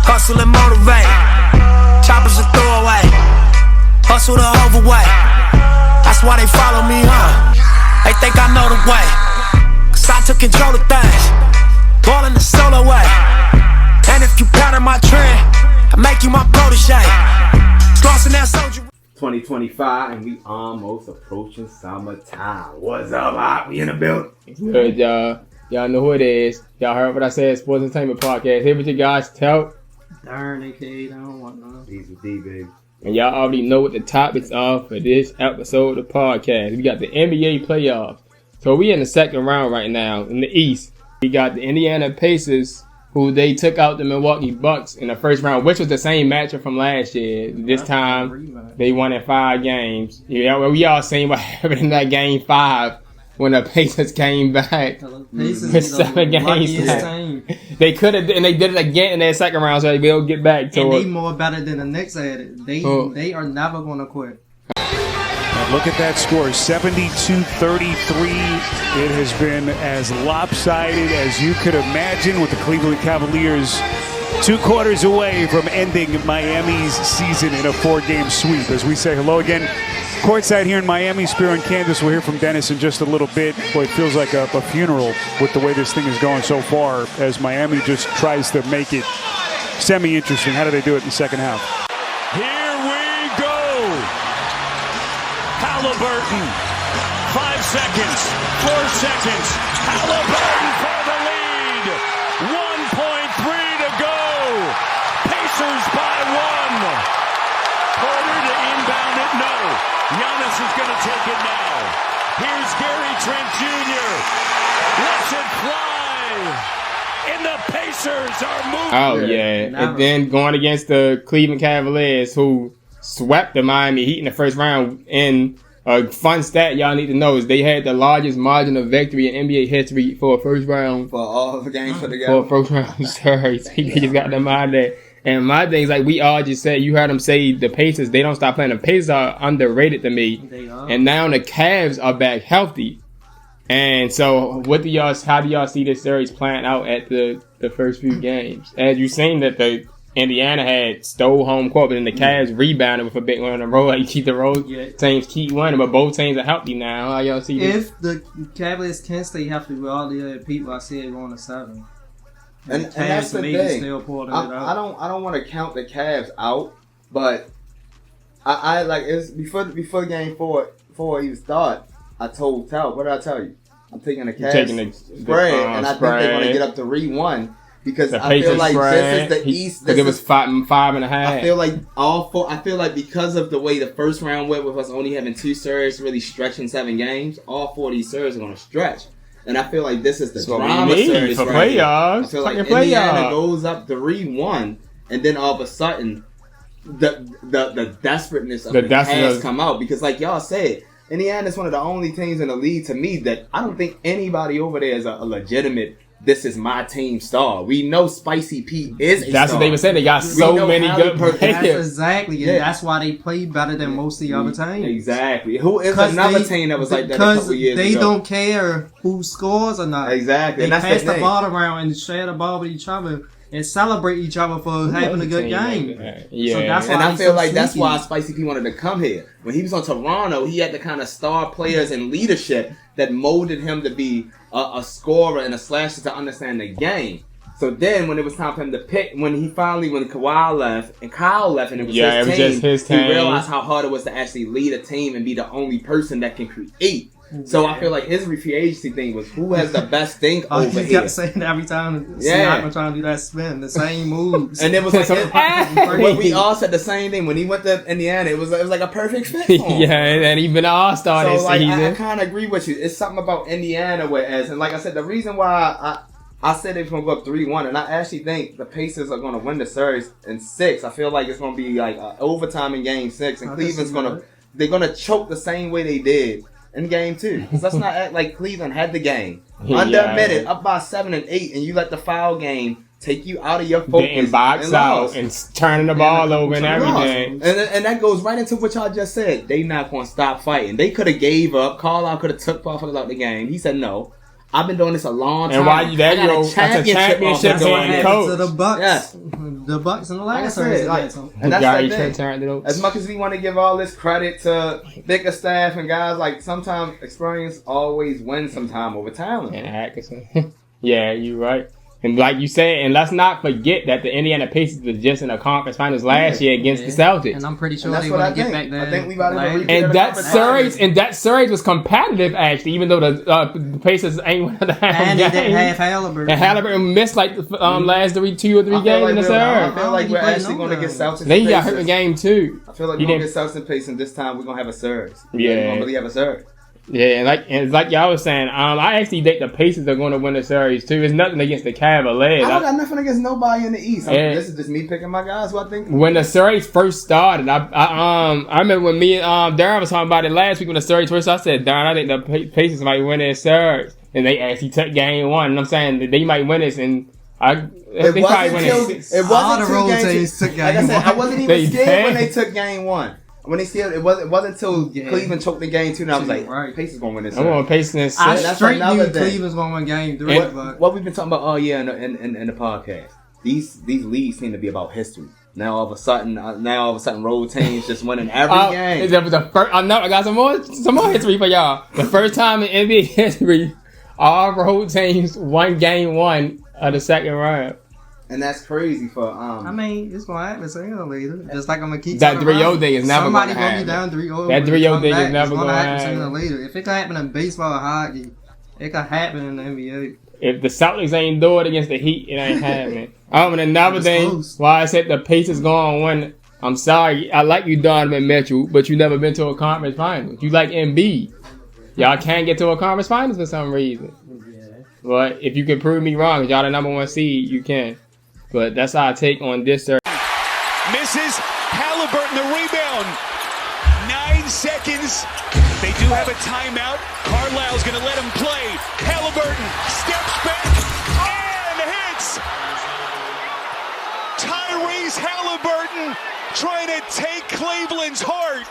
Hustle and motivate. Choppers a throwaway. Hustle the overweight. That's why they follow me, huh? They think I know the way. Cause I took control of things. Ballin' the solo way. And if you pattern my trend, I make you my protege. Slossin' that soldier. 2025 and we almost approaching summertime. What's up, Hot? We in the building. Good, y'all. Y'all know who it is. Y'all heard what I said, Sports Entertainment Podcast. Here with you guys, tell. Darn, AKA, I don't want none. These with D, baby. And y'all already know what the topics are for this episode of the podcast. We got the NBA playoffs. So we in the second round right now in the East. We got the Indiana Pacers, who they took out the Milwaukee Bucks in the first round, which was the same matchup from last year. This time, they won in 5 games. Yeah, well, we all seen what happened in that game 5 when the Pacers came back with 7 games back. They could have, and they did it again in their second round, so they'll get back to it. And they more better than the Knicks at it. They are never going to quit. And look at that score, 72-33. It has been as lopsided as you could imagine, with the Cleveland Cavaliers 2 quarters away from ending Miami's season in a 4-game sweep. As we say hello again, courtside here in Miami, Spear and Candace. We'll hear from Dennis in just a little bit. Boy, it feels like a funeral with the way this thing is going so far, as Miami just tries to make it semi-interesting. How do they do it in the second half? Here we go. Halliburton. 5 seconds. 4 seconds. Halliburton for the lead. 1.3 to go. Pacers by 1. Porter to inbound it. No. Giannis is going to take it now. Here's Gary Trent Jr. Lets it fly. And the Pacers are moving. Oh, yeah. And then going against the Cleveland Cavaliers, who swept the Miami Heat in the first round. And a fun stat y'all need to know is they had the largest margin of victory in NBA history for a first round. For all the games put together. For a first round series. He just got them out there. And my thing is, like we all just said, you heard them say the Pacers, they don't stop playing. The Pacers are underrated to me. They are. And now the Cavs are back healthy. And so how do y'all see this series playing out at the first few games? As you've seen that the Indiana had stole home court, but then the Cavs rebounded with a big one in a row. Like, keep the road teams keep winning, but both teams are healthy now. How y'all see this? If the Cavaliers can stay healthy with all the other people, I see it going to 7. And that's the thing. I don't want to count the Cavs out, but I like it's before game 4 even start. I told Tal, what did I tell you? I'm taking the Cavs spread, and I think they're going to get up to 3-1 because I feel like this is the East. Because it was 5.5. I feel like I feel like because of the way the first round went, with us only having 2 series really stretching 7 games, all 4 of these series are going to stretch. And I feel like this is the drama series for right playoffs. I feel like Indiana goes up 3-1, and then all of a sudden, the desperateness of the Cavs come out. Because like y'all said, Indiana is one of the only teams in the league to me that I don't think anybody over there is a legitimate, this is my team star. We know Spicy Pete is a That's star. what they were saying. They got so many good players. That's exactly. And that's why they play better than most of the other teams. Exactly. Who is another team that was like that a couple years ago? Because they don't care who scores or not. Exactly. They pass the ball around and share the ball with each other and celebrate each other for having a good game. Yeah. So that's why and I feel like that's why Spicy P wanted to come here. When he was on Toronto, he had the kind of star players and leadership that molded him to be a scorer and a slasher to understand the game. So then, when it was time for him to pick, when Kawhi left and Kyle left, and it was just his team, he realized how hard it was to actually lead a team and be the only person that can create. So I feel like his free agency thing was who has the best thing over here. He kept saying every time Siakam trying to do that spin, the same moves. And it was like we all said the same thing when he went to Indiana. It was like a perfect fit for him. Yeah, and he's been an all-star this season. I kind of agree with you. It's something about Indiana, and like I said, the reason why I said they're going to go up 3-1, and I actually think the Pacers are going to win the series in 6. I feel like it's going to be like overtime in Game 6, and Cleveland's they're going to choke the same way they did in Game 2. Because let's not act like Cleveland had the game. Under a minute, up by 7 and 8, and you let the foul game take you out of your focus. And box out and turning the ball over and everything. And that goes right into what y'all just said. They not going to stop fighting. They could have gave up. Carlisle could have took Buffalo out the game. He said, no, I've been doing this a long time. And while you there, I got that's a championship off of doing team this. coach. To the Bucks. Yes. The Bucks in the Like I last said, series. like, against them. and that's Gary the Trent thing. Tarrant, As much as we want to give all this credit to thicker staff and guys, like sometimes experience always wins sometime over talent. and Atkinson. Yeah, you're right. And like you said, and let's not forget that the Indiana Pacers was just in the conference finals last year against the Celtics. And I'm pretty sure And that's they what I want to get think. back there. I think we about to Like, repeat And the that conference series, finals. was competitive actually, even though the Pacers ain't one of the half and they games. didn't have Halliburton. And Halliburton missed like the last 2 or 3 I feel games like in the I series. feel like He we're played actually going to no get good. Celtics. Then he and got hurt in Pacers. game 2. I feel like He we're going to didn't- get Celtics and Pacers, and this time we're going to have a surge. Yeah. We're going to really have a surge. Yeah, and like y'all was saying, I actually think the Pacers are going to win the series too. It's nothing against the Cavaliers. I don't got nothing against nobody in the East. Yeah. This is just me picking my guys who I think. When the series first started, I remember when me and Darren was talking about it last week when the series first started. I said, Darren, I think the Pacers might win this series. And they actually took game 1. And I'm saying that they might win this. And they probably win it. It All wasn't the road till game teams two. took Like I game said, I one. wasn't They even scared when did. they took game 1. When they still, it wasn't until Cleveland choked in game 2, and I was like, Right. Pacers gonna win this. I'm going series. Pacers in I six. That's straight another knew thing. Cleveland's going to win game 3. but What we've been talking about all year in the podcast. These leagues seem to be about history. Now all of a sudden, road teams just winning every game. That was the first. I know I got some more history for y'all. The first time in NBA history, all road teams won game 1 of the second round. And that's crazy for I mean, it's going to happen sooner or later. Just like I'm going to keep That talking 3-0 about it. thing is never Somebody gonna be happen. down 3-0. That 3-0 thing is It's never gonna happen happen. sooner or later. If it can happen in baseball or hockey, it can happen in the NBA. If the Celtics ain't do it against the Heat, it ain't happening. And another It's thing, close. why I said the Pacers going to win. I'm sorry, I like you, Donovan Mitchell, but you never been to a conference finals. You like Embiid. Y'all can't get to a conference finals for some reason. But if you can prove me wrong, y'all the number 1 seed, you can. But that's our take on this, sir. Misses. Halliburton the rebound. 9 seconds. They do have a timeout. Carlisle's going to let him play. Halliburton steps back and hits. Tyrese Halliburton trying to take Cleveland's heart.